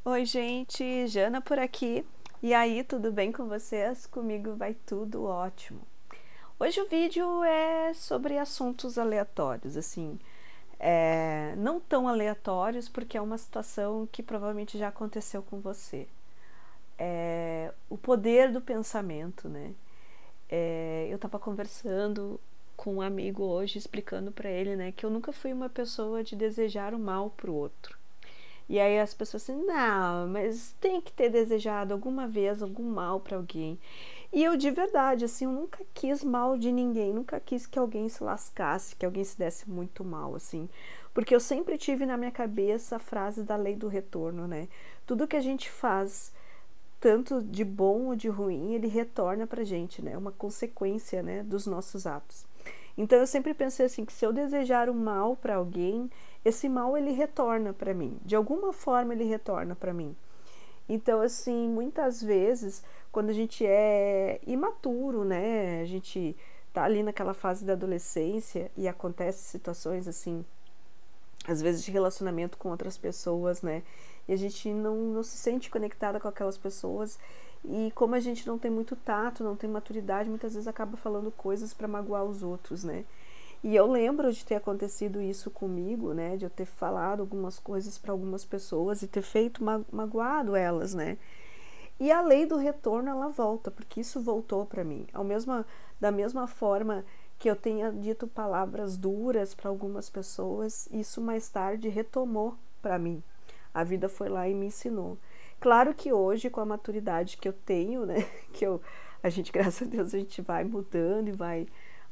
Oi, gente, Jana por aqui. E aí, tudo bem com vocês? Comigo vai tudo ótimo. Hoje o vídeo é sobre assuntos aleatórios, assim, não tão aleatórios, porque é uma situação que provavelmente já aconteceu com você. O poder do pensamento, né? Eu estava conversando com um amigo hoje, explicando para ele, né, que eu nunca fui uma pessoa de desejar o mal pro outro. E aí as pessoas assim, não, mas tem que ter desejado alguma vez algum mal para alguém. E eu de verdade, assim, eu nunca quis mal de ninguém, nunca quis que alguém se lascasse, que alguém se desse muito mal, assim. Porque eu sempre tive na minha cabeça a frase da lei do retorno, né? Tudo que a gente faz, tanto de bom ou de ruim, ele retorna pra gente, né? É uma consequência, né, dos nossos atos. Então eu sempre pensei assim que se eu desejar o mal para alguém, esse mal ele retorna para mim. De alguma forma ele retorna para mim. Então assim, muitas vezes quando a gente é imaturo, né, a gente tá ali naquela fase da adolescência e acontece situações assim, às vezes de relacionamento com outras pessoas, né? E a gente não se sente conectada com aquelas pessoas. E como a gente não tem muito tato, não tem maturidade, muitas vezes acaba falando coisas para magoar os outros, né? E eu lembro de ter acontecido isso comigo, né? De eu ter falado algumas coisas para algumas pessoas e ter feito magoado elas, né? E a lei do retorno ela volta, porque isso voltou para mim. Da mesma forma que eu tenha dito palavras duras para algumas pessoas, isso mais tarde retomou para mim. A vida foi lá e me ensinou. Claro que hoje, com a maturidade que eu tenho, né, a gente, graças a Deus, a gente vai mudando e vai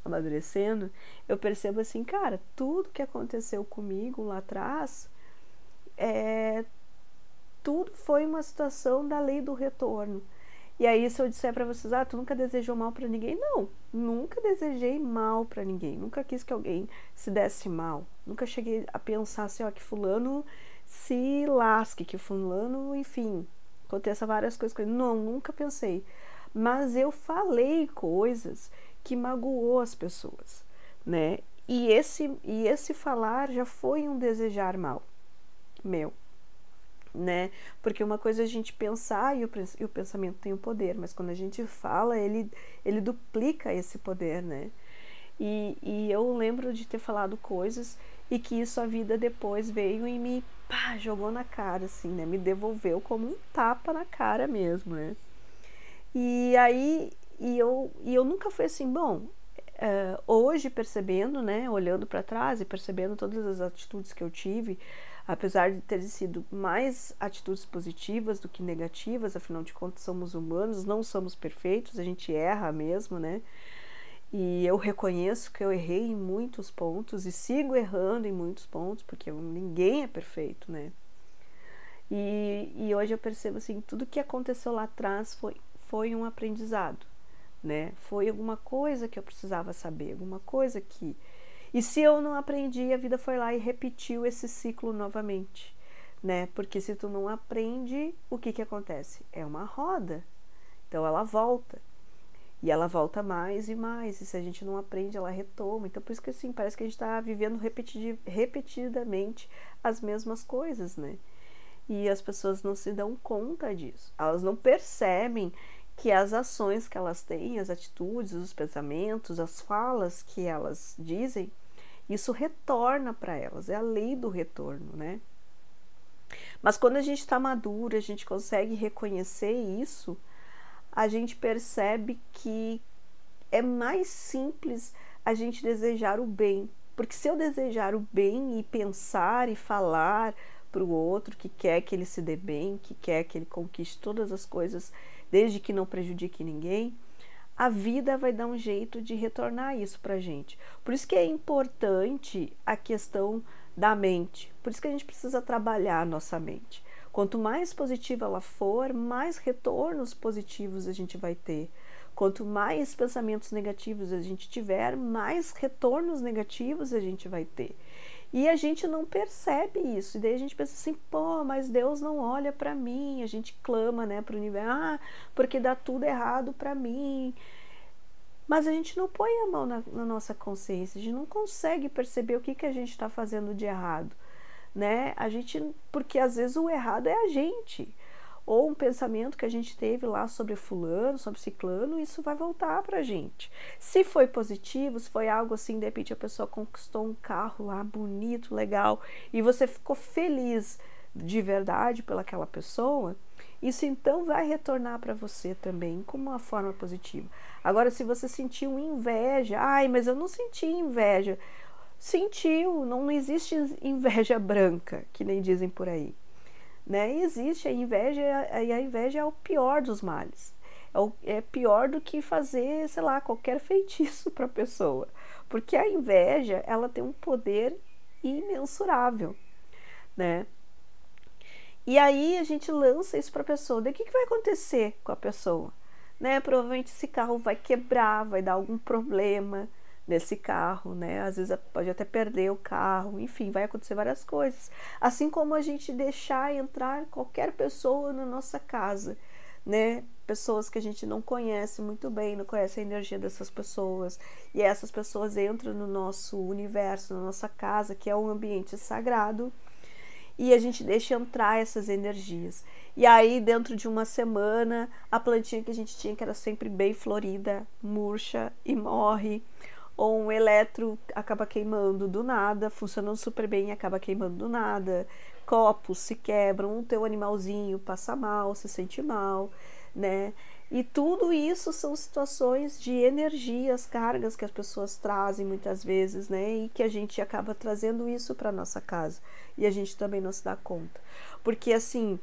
amadurecendo, eu percebo assim, cara, tudo que aconteceu comigo lá atrás, é, tudo foi uma situação da lei do retorno. E aí, se eu disser para vocês, tu nunca desejou mal para ninguém? Não, nunca desejei mal para ninguém. Nunca quis que alguém se desse mal. Nunca cheguei a pensar assim, que fulano se lasque, que fulano, enfim, aconteça várias coisas com ele. Não, nunca pensei. Mas eu falei coisas que magoou as pessoas, né? E esse falar já foi um desejar mal meu, né? Porque uma coisa é a gente pensar e o pensamento tem o poder, mas quando a gente fala, ele duplica esse poder, né? E eu lembro de ter falado coisas e que isso a vida depois veio e me jogou na cara, assim, né? Me devolveu como um tapa na cara mesmo, né? E aí, eu nunca fui assim, bom, hoje percebendo, né, olhando para trás e percebendo todas as atitudes que eu tive, apesar de terem sido mais atitudes positivas do que negativas, afinal de contas somos humanos, não somos perfeitos, a gente erra mesmo, né? E eu reconheço que eu errei em muitos pontos e sigo errando em muitos pontos, porque ninguém é perfeito, né? E hoje eu percebo assim, tudo que aconteceu lá atrás foi um aprendizado, né? Foi alguma coisa que eu precisava saber, alguma coisa que... E se eu não aprendi, a vida foi lá e repetiu esse ciclo novamente, né? Porque se tu não aprende, o que acontece? É uma roda. Então ela volta. E ela volta mais e mais. E se a gente não aprende, ela retoma. Então por isso que assim, parece que a gente está vivendo repetidamente as mesmas coisas, né? E as pessoas não se dão conta disso. Elas não percebem que as ações que elas têm, as atitudes, os pensamentos, as falas que elas dizem, isso retorna para elas. É a lei do retorno, né? Mas quando a gente está madura, a gente consegue reconhecer isso, a gente percebe que é mais simples a gente desejar o bem. Porque se eu desejar o bem e pensar e falar para o outro que quer que ele se dê bem, que quer que ele conquiste todas as coisas, desde que não prejudique ninguém, a vida vai dar um jeito de retornar isso para a gente. Por isso que é importante a questão da mente. Por isso que a gente precisa trabalhar a nossa mente. Quanto mais positiva ela for, mais retornos positivos a gente vai ter. Quanto mais pensamentos negativos a gente tiver, mais retornos negativos a gente vai ter. E a gente não percebe isso. E daí a gente pensa assim, pô, mas Deus não olha para mim. A gente clama, né, para o universo, porque dá tudo errado para mim. Mas a gente não põe a mão na nossa consciência. A gente não consegue perceber o que a gente está fazendo de errado, né? Porque às vezes o errado é a gente. Ou um pensamento que a gente teve lá sobre fulano, sobre ciclano, isso vai voltar pra gente. Se foi positivo, se foi algo assim, de repente a pessoa conquistou um carro lá bonito, legal, e você ficou feliz de verdade pelaquela pessoa, isso então vai retornar para você também como uma forma positiva. Agora, se você sentiu inveja, ai, mas eu não senti inveja. Sentiu, não existe inveja branca, que nem dizem por aí. Né? E existe a inveja, e a inveja é o pior dos males. É pior do que fazer, sei lá, qualquer feitiço para a pessoa. Porque a inveja, ela tem um poder imensurável, né? E aí a gente lança isso para a pessoa. Daí o que vai acontecer com a pessoa? Né? Provavelmente esse carro vai quebrar, vai dar algum problema nesse carro, né? Às vezes pode até perder o carro, enfim, vai acontecer várias coisas. Assim como a gente deixar entrar qualquer pessoa na nossa casa, né? Pessoas que a gente não conhece muito bem, não conhece a energia dessas pessoas, e essas pessoas entram no nosso universo, na nossa casa, que é um ambiente sagrado, e a gente deixa entrar essas energias. E aí, dentro de uma semana, a plantinha que a gente tinha, que era sempre bem florida, murcha e morre. Ou um eletro acaba queimando do nada, funcionando super bem e acaba queimando do nada. Copos se quebram, o teu animalzinho passa mal, se sente mal, né? E tudo isso são situações de energias, cargas que as pessoas trazem muitas vezes, né? E que a gente acaba trazendo isso para nossa casa. E a gente também não se dá conta. Porque, assim,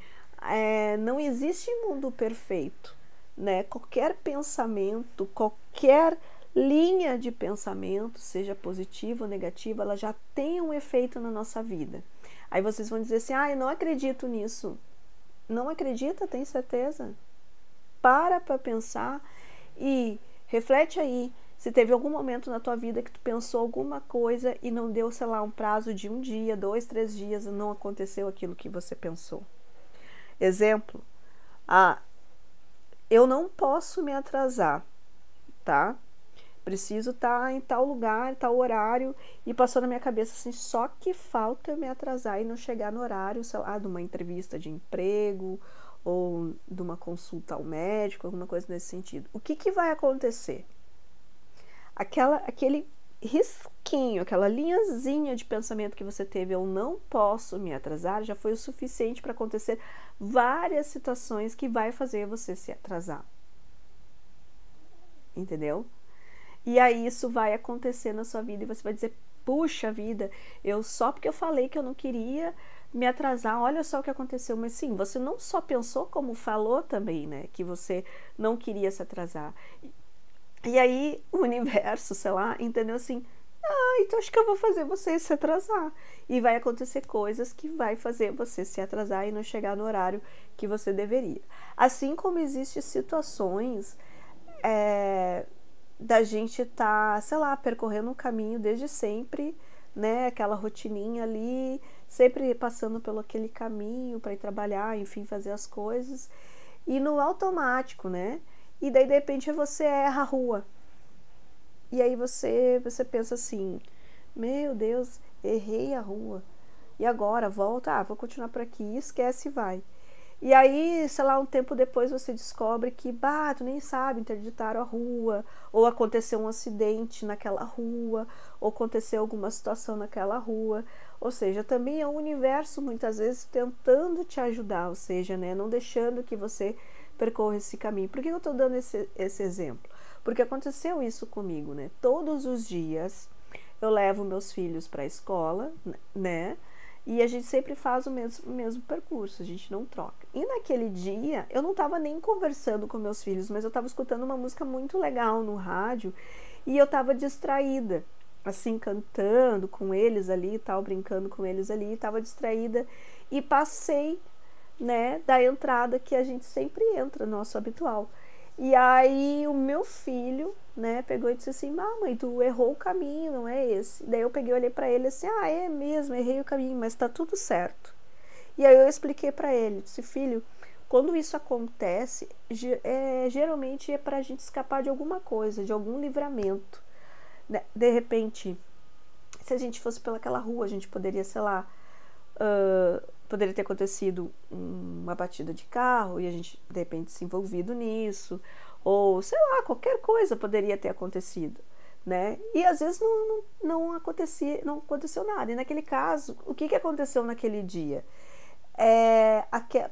não existe mundo perfeito, né? Qualquer pensamento, qualquer linha de pensamento, seja positiva ou negativa, ela já tem um efeito na nossa vida. Aí vocês vão dizer assim, eu não acredito nisso. Não acredita? Tem certeza? Para pensar e reflete aí se teve algum momento na tua vida que tu pensou alguma coisa e não deu, sei lá, um prazo de 1 dia, 2, 3 dias e não aconteceu aquilo que você pensou. Exemplo, eu não posso me atrasar, tá? Preciso estar em tal lugar, em tal horário, e passou na minha cabeça assim, só que falta eu me atrasar e não chegar no horário, sei lá, de uma entrevista de emprego ou de uma consulta ao médico, alguma coisa nesse sentido. O que vai acontecer? Aquele risquinho, aquela linhazinha de pensamento que você teve, eu não posso me atrasar, já foi o suficiente para acontecer várias situações que vai fazer você se atrasar. Entendeu? E aí isso vai acontecer na sua vida e você vai dizer, puxa vida, só porque eu falei que eu não queria me atrasar, olha só o que aconteceu. Mas sim, você não só pensou como falou também, né, que você não queria se atrasar. E aí o universo, sei lá, entendeu assim, então acho que eu vou fazer você se atrasar. E vai acontecer coisas que vai fazer você se atrasar e não chegar no horário que você deveria. Assim como existem situações da gente sei lá, percorrendo um caminho desde sempre, né, aquela rotininha ali, sempre passando pelo aquele caminho para ir trabalhar, enfim, fazer as coisas, e no automático, né, e daí de repente você erra a rua, e aí você pensa assim, meu Deus, errei a rua, e agora, volta, vou continuar por aqui, esquece e vai. E aí, sei lá, um tempo depois você descobre que, tu nem sabe, interditaram a rua, ou aconteceu um acidente naquela rua, ou aconteceu alguma situação naquela rua. Ou seja, também é o universo muitas vezes tentando te ajudar, ou seja, né, não deixando que você percorra esse caminho. Por que eu estou dando esse exemplo? Porque aconteceu isso comigo, né? Todos os dias eu levo meus filhos para a escola, né? E a gente sempre faz o mesmo percurso, a gente não troca. E naquele dia, eu não estava nem conversando com meus filhos, mas eu estava escutando uma música muito legal no rádio e eu estava distraída, assim, cantando com eles ali e tal, brincando com eles ali, estava distraída e passei, né, da entrada que a gente sempre entra, nosso habitual. E aí o meu filho, né, pegou e disse assim, mamãe, tu errou o caminho, não é esse. Daí eu peguei e olhei pra ele assim, é mesmo, errei o caminho, mas tá tudo certo. E aí eu expliquei pra ele, disse, filho, quando isso acontece, geralmente é pra gente escapar de alguma coisa, de algum livramento. De repente, se a gente fosse pelaquela rua, a gente poderia, sei lá, Poderia ter acontecido uma batida de carro e a gente, de repente, se envolvido nisso. Ou, sei lá, qualquer coisa poderia ter acontecido, né? E às vezes não aconteceu nada. E naquele caso, o que aconteceu naquele dia?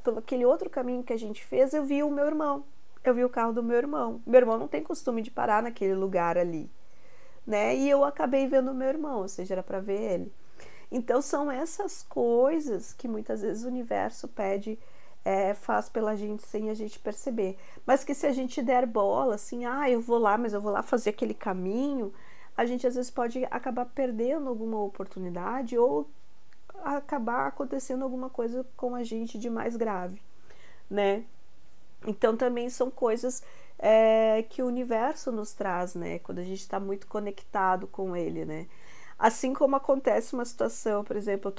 Pelo aquele outro caminho que a gente fez, eu vi o meu irmão. Eu vi o carro do meu irmão. Meu irmão não tem costume de parar naquele lugar ali, né? E eu acabei vendo o meu irmão, ou seja, era para ver ele. Então são essas coisas que muitas vezes o universo faz pela gente sem a gente perceber. Mas que se a gente der bola, assim, eu vou lá, mas eu vou lá fazer aquele caminho, a gente às vezes pode acabar perdendo alguma oportunidade ou acabar acontecendo alguma coisa com a gente de mais grave, né? Então também são coisas que o universo nos traz, né? Quando a gente está muito conectado com ele, né? Assim como acontece uma situação, por exemplo,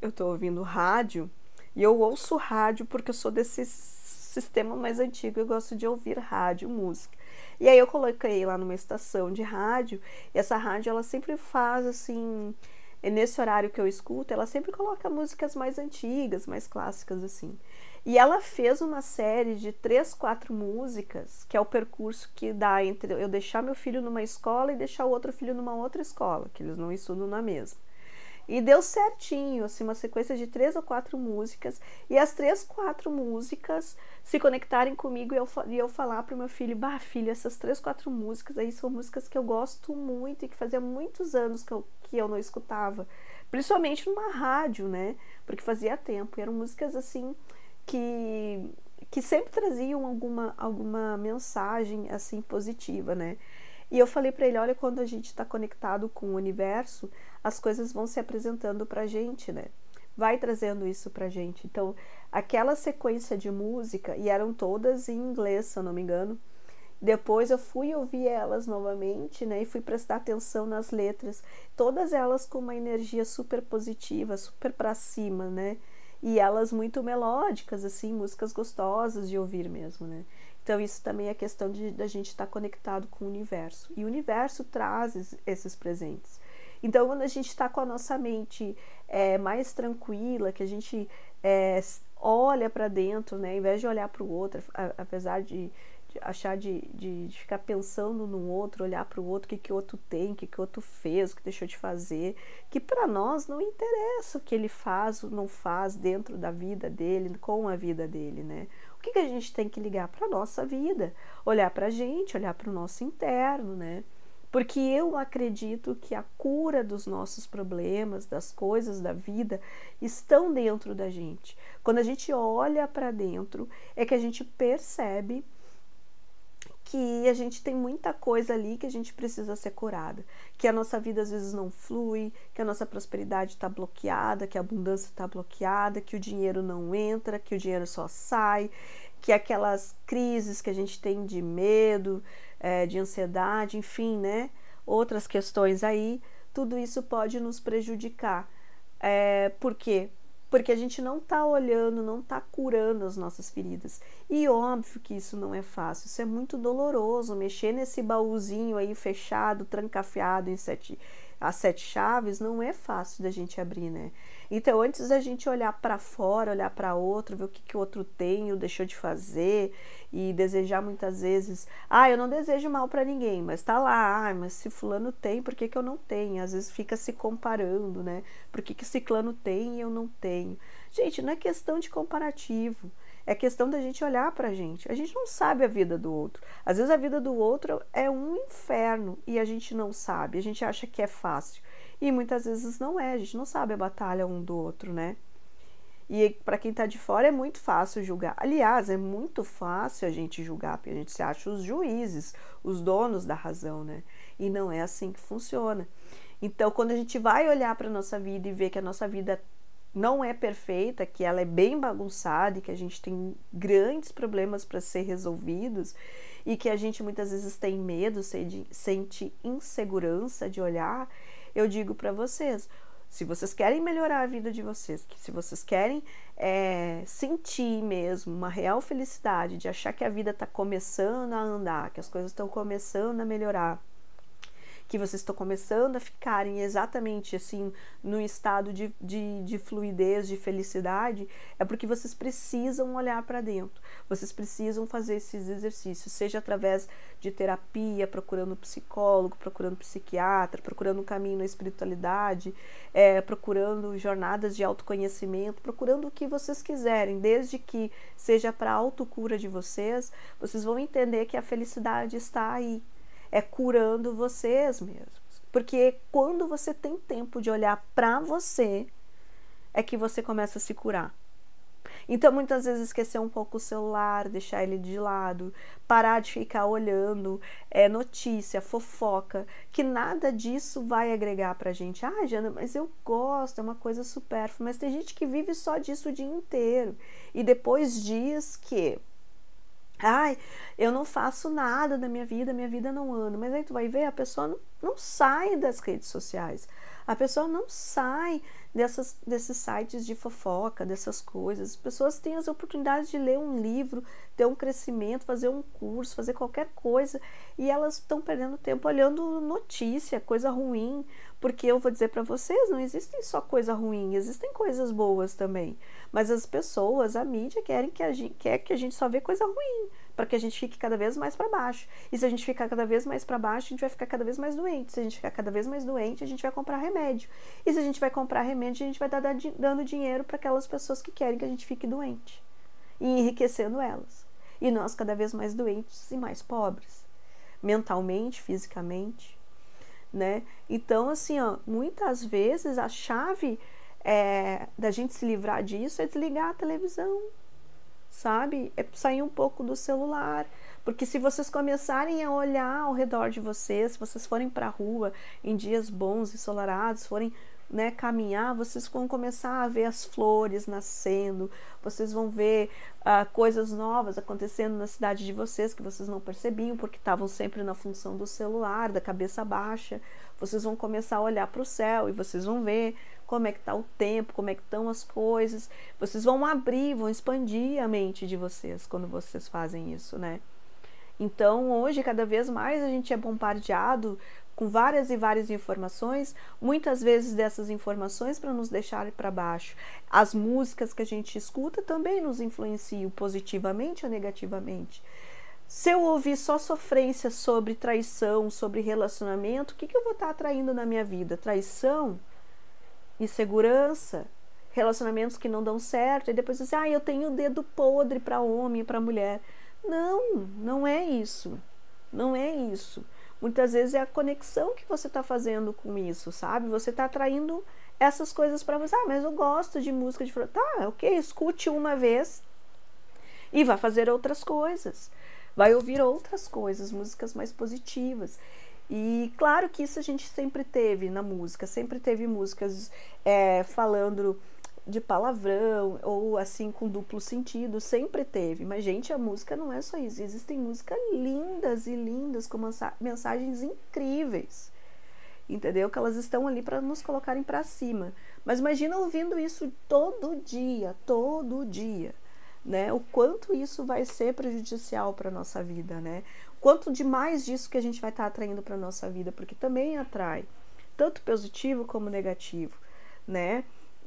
eu tô ouvindo rádio e eu ouço rádio porque eu sou desse sistema mais antigo, eu gosto de ouvir rádio, música. E aí eu coloquei lá numa estação de rádio e essa rádio ela sempre faz assim, nesse horário que eu escuto, ela sempre coloca músicas mais antigas, mais clássicas assim. E ela fez uma série de 3, 4 músicas, que é o percurso que dá entre eu deixar meu filho numa escola e deixar o outro filho numa outra escola, que eles não estudam na mesma. E deu certinho, assim, uma sequência de 3 ou 4 músicas, e as 3, 4 músicas se conectarem comigo e eu falar para o meu filho, filho, essas 3, 4 músicas aí são músicas que eu gosto muito e que fazia muitos anos que eu não escutava, principalmente numa rádio, né, porque fazia tempo, e eram músicas assim que sempre traziam alguma mensagem assim positiva, né? E eu falei para ele, olha, quando a gente está conectado com o universo, as coisas vão se apresentando pra gente, né? Vai trazendo isso pra gente. Então, aquela sequência de música, e eram todas em inglês, se eu não me engano, depois eu fui ouvir elas novamente, né? E fui prestar atenção nas letras, todas elas com uma energia super positiva, super pra cima, né? E elas muito melódicas, assim, músicas gostosas de ouvir mesmo, né? Então isso também é questão da gente estar conectado com o universo. E o universo traz esses presentes. Então quando a gente está com a nossa mente mais tranquila, que a gente olha para dentro, né? Ao invés de olhar para o outro, apesar de achar de ficar pensando no outro, olhar para o outro, o que o outro tem, o que o outro fez, o que deixou de fazer, que para nós não interessa o que ele faz ou não faz dentro da vida dele, com a vida dele, né? O que a gente tem que ligar para a nossa vida? Olhar para a gente, olhar para o nosso interno, né? Porque eu acredito que a cura dos nossos problemas, das coisas da vida, estão dentro da gente. Quando a gente olha para dentro, é que a gente percebe que a gente tem muita coisa ali que a gente precisa ser curada, que a nossa vida às vezes não flui, que a nossa prosperidade está bloqueada, que a abundância está bloqueada, que o dinheiro não entra, que o dinheiro só sai, que aquelas crises que a gente tem de medo, de ansiedade, enfim, né? Outras questões aí, tudo isso pode nos prejudicar. Por quê? Porque a gente não está olhando, não está curando as nossas feridas. E óbvio que isso não é fácil, isso é muito doloroso, mexer nesse baúzinho aí fechado, trancafiado a 7 chaves, não é fácil da gente abrir, né? Então, antes da gente olhar para fora, olhar para outro, ver o que o outro tem ou deixou de fazer e desejar muitas vezes, eu não desejo mal para ninguém, mas tá lá, mas se fulano tem, por que eu não tenho? Às vezes fica se comparando, né? Por que ciclano tem e eu não tenho? Gente, não é questão de comparativo, é questão da gente olhar pra gente. A gente não sabe a vida do outro. Às vezes a vida do outro é um inferno e a gente não sabe, a gente acha que é fácil. E muitas vezes não é, a gente não sabe a batalha um do outro, né? E para quem tá de fora é muito fácil julgar. Aliás, é muito fácil a gente julgar, porque a gente se acha os juízes, os donos da razão, né? E não é assim que funciona. Então, quando a gente vai olhar para nossa vida e ver que a nossa vida não é perfeita, que ela é bem bagunçada e que a gente tem grandes problemas para ser resolvidos e que a gente muitas vezes tem medo, sente insegurança de olhar, eu digo para vocês, se vocês querem melhorar a vida de vocês, que se vocês querem sentir mesmo uma real felicidade, de achar que a vida está começando a andar, que as coisas estão começando a melhorar, que vocês estão começando a ficarem exatamente assim no estado de fluidez, de felicidade, é porque vocês precisam olhar para dentro, vocês precisam fazer esses exercícios, seja através de terapia, procurando psicólogo, procurando psiquiatra, procurando um caminho na espiritualidade, procurando jornadas de autoconhecimento, procurando o que vocês quiserem, desde que seja para a autocura de vocês, vocês vão entender que a felicidade está aí, é curando vocês mesmos. Porque quando você tem tempo de olhar para você, é que você começa a se curar. Então, muitas vezes, esquecer um pouco o celular, deixar ele de lado, parar de ficar olhando notícia, fofoca, que nada disso vai agregar pra gente. Ah, Jana, mas eu gosto, é uma coisa supérflua. Mas tem gente que vive só disso o dia inteiro. E depois diz que ai, eu não faço nada da minha vida não anda. Mas aí tu vai ver, a pessoa não sai das redes sociais. A pessoa não sai desses sites de fofoca, dessas coisas. As pessoas têm as oportunidades de ler um livro, ter um crescimento, fazer um curso, fazer qualquer coisa. E elas estão perdendo tempo olhando notícia, coisa ruim. Porque eu vou dizer para vocês, não existem só coisa ruim, existem coisas boas também. Mas as pessoas, a mídia, quer que a gente só vê coisa ruim, para que a gente fique cada vez mais para baixo. E se a gente ficar cada vez mais para baixo, a gente vai ficar cada vez mais doente. Se a gente ficar cada vez mais doente, a gente vai comprar remédio. E se a gente vai comprar remédio, a gente vai estar dando dinheiro para aquelas pessoas que querem que a gente fique doente. E enriquecendo elas. E nós cada vez mais doentes e mais pobres. Mentalmente, fisicamente, né? Então, assim, ó, muitas vezes a chave da gente se livrar disso é desligar a televisão, sabe? É sair um pouco do celular, porque se vocês começarem a olhar ao redor de vocês, se vocês forem para a rua em dias bons, ensolarados, forem, né, caminhar, vocês vão começar a ver as flores nascendo, vocês vão ver coisas novas acontecendo na cidade de vocês que vocês não percebiam porque estavam sempre na função do celular, da cabeça baixa. Vocês vão começar a olhar para o céu e vocês vão ver como é que está o tempo, como é que estão as coisas. Vocês vão abrir, vão expandir a mente de vocês quando vocês fazem isso, né? Então, hoje, cada vez mais a gente é bombardeado com várias e várias informações, muitas vezes dessas informações para nos deixar para baixo. As músicas que a gente escuta também nos influenciam positivamente ou negativamente. Se eu ouvir só sofrência sobre traição, sobre relacionamento, o que eu vou estar atraindo na minha vida? Traição, insegurança, relacionamentos que não dão certo, e depois dizer, eu tenho o dedo podre para homem e para mulher. Não, não é isso. Não é isso. Muitas vezes é a conexão que você está fazendo com isso, sabe? Você está atraindo essas coisas para você. Mas eu gosto de música de... Tá, ok, escute uma vez e vá fazer outras coisas. Vai ouvir outras coisas, músicas mais positivas. E claro que isso a gente sempre teve na música, sempre teve músicas falando de palavrão ou assim com duplo sentido, sempre teve. Mas, gente, a música não é só isso. Existem músicas lindas e lindas com mensagens incríveis, entendeu? Que elas estão ali para nos colocarem para cima. Mas imagina ouvindo isso todo dia, né? O quanto isso vai ser prejudicial para nossa vida, né? Quanto de mais disso que a gente vai estar atraindo para nossa vida, porque também atrai tanto positivo como negativo, né?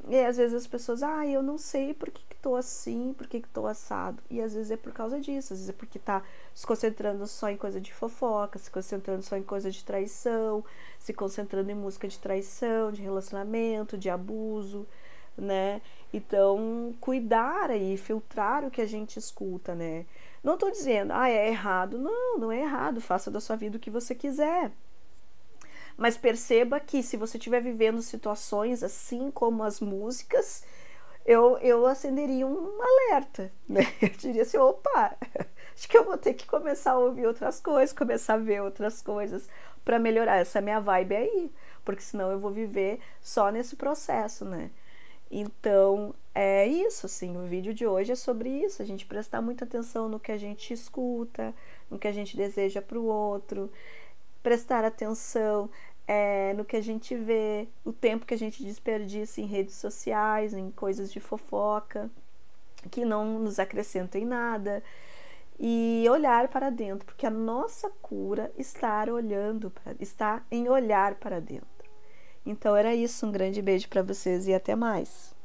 E às vezes as pessoas, eu não sei por que tô assim, por que tô assado. E às vezes é por causa disso, às vezes é porque tá se concentrando só em coisa de fofoca, se concentrando só em coisa de traição, se concentrando em música de traição, de relacionamento, de abuso, né? Então, cuidar aí, filtrar o que a gente escuta, né? Não tô dizendo, é errado. Não, não é errado, faça da sua vida o que você quiser. Mas perceba que se você estiver vivendo situações assim como as músicas, eu acenderia um alerta, né? Eu diria assim, opa, acho que eu vou ter que começar a ouvir outras coisas, começar a ver outras coisas para melhorar. Essa minha vibe aí, porque senão eu vou viver só nesse processo, né? Então, é isso, assim, o vídeo de hoje é sobre isso, a gente prestar muita atenção no que a gente escuta, no que a gente deseja para o outro, prestar atenção no que a gente vê, o tempo que a gente desperdiça em redes sociais, em coisas de fofoca, que não nos acrescentam em nada. e olhar para dentro, porque a nossa cura está em olhar para dentro. Então era isso, um grande beijo para vocês e até mais.